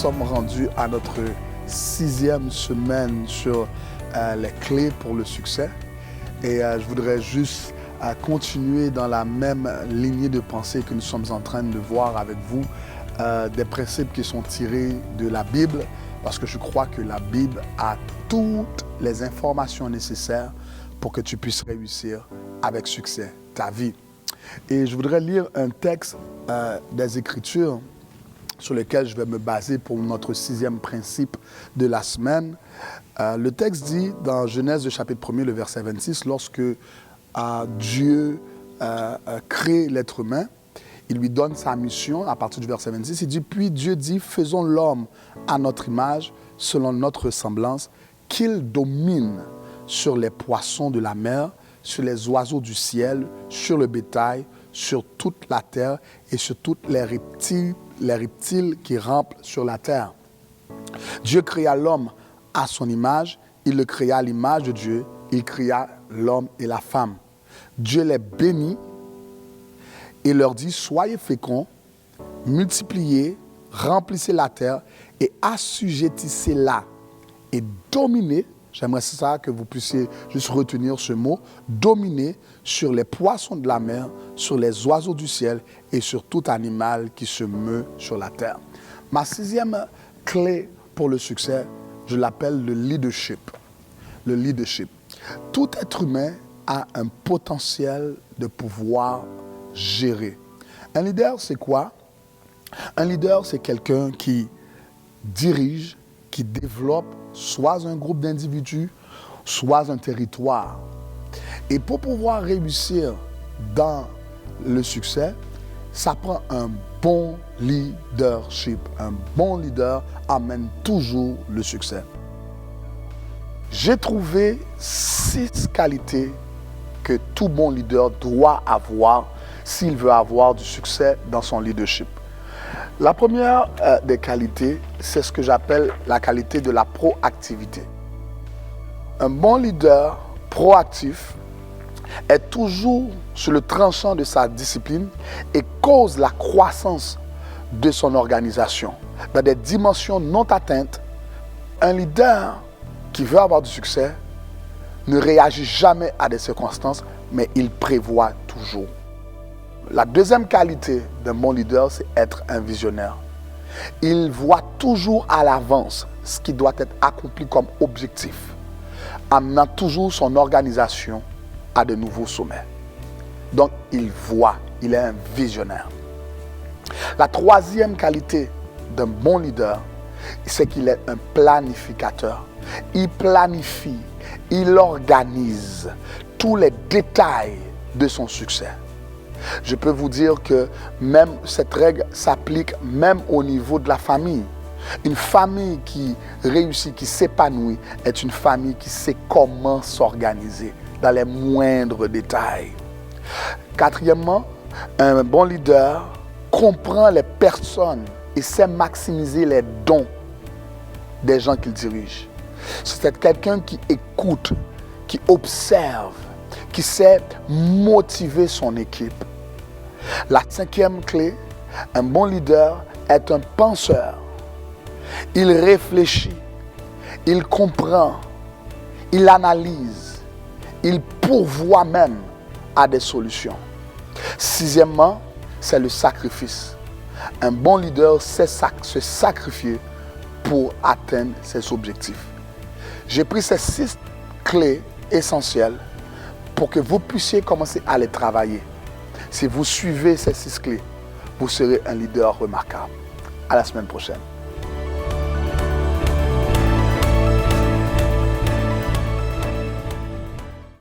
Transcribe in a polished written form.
sommes rendus à notre 6e semaine sur les clés pour le succès. Et je voudrais juste continuer dans la même lignée de pensée que nous sommes en train de voir avec vous, des principes qui sont tirés de la Bible, parce que je crois que la Bible a toutes les informations nécessaires pour que tu puisses réussir avec succès ta vie. Et je voudrais lire un texte des Écritures sur lequel je vais me baser pour notre 6e principe de la semaine. Le texte dit dans Genèse chapitre 1er, le verset 26, lorsque Dieu crée l'être humain, il lui donne sa mission à partir du verset 26. Il dit, puis Dieu dit, faisons l'homme à notre image, selon notre ressemblance, qu'il domine sur les poissons de la mer, sur les oiseaux du ciel, sur le bétail, sur toute la terre et sur tous les reptiles qui rampent sur la terre. Dieu créa l'homme à son image, il le créa à l'image de Dieu, il créa l'homme et la femme. Dieu les bénit et leur dit, soyez féconds, multipliez, remplissez la terre et assujettissez-la et dominez. J'aimerais ça que vous puissiez juste retenir ce mot, dominer sur les poissons de la mer, sur les oiseaux du ciel et sur tout animal qui se meut sur la terre. Ma 6e clé pour le succès, je l'appelle le leadership. Le leadership. Tout être humain a un potentiel de pouvoir gérer. Un leader, c'est quoi? Un leader, c'est quelqu'un qui dirige, qui développe soit un groupe d'individus, soit un territoire. Et pour pouvoir réussir dans le succès, ça prend un bon leadership. Un bon leader amène toujours le succès. J'ai trouvé 6 qualités que tout bon leader doit avoir s'il veut avoir du succès dans son leadership. La première des qualités, c'est ce que j'appelle la qualité de la proactivité. Un bon leader proactif est toujours sur le tranchant de sa discipline et cause la croissance de son organisation. Dans des dimensions non atteintes, un leader qui veut avoir du succès ne réagit jamais à des circonstances, mais il prévoit toujours. La deuxième qualité d'un bon leader, c'est être un visionnaire. Il voit toujours à l'avance ce qui doit être accompli comme objectif, amenant toujours son organisation à de nouveaux sommets. Donc, il voit, il est un visionnaire. La troisième qualité d'un bon leader, c'est qu'il est un planificateur. Il planifie, il organise tous les détails de son succès. Je peux vous dire que même cette règle s'applique même au niveau de la famille. Une famille qui réussit, qui s'épanouit, est une famille qui sait comment s'organiser dans les moindres détails. Quatrièmement, un bon leader comprend les personnes et sait maximiser les dons des gens qu'il dirige. C'est quelqu'un qui écoute, qui observe, qui sait motiver son équipe. La 5e clé, un bon leader est un penseur. Il réfléchit, il comprend, il analyse, il pourvoit même à des solutions. 6e, c'est le sacrifice. Un bon leader sait se sacrifier pour atteindre ses objectifs. J'ai pris ces 6 clés essentielles pour que vous puissiez commencer à les travailler. Si vous suivez ces 6 clés, vous serez un leader remarquable. À la semaine prochaine.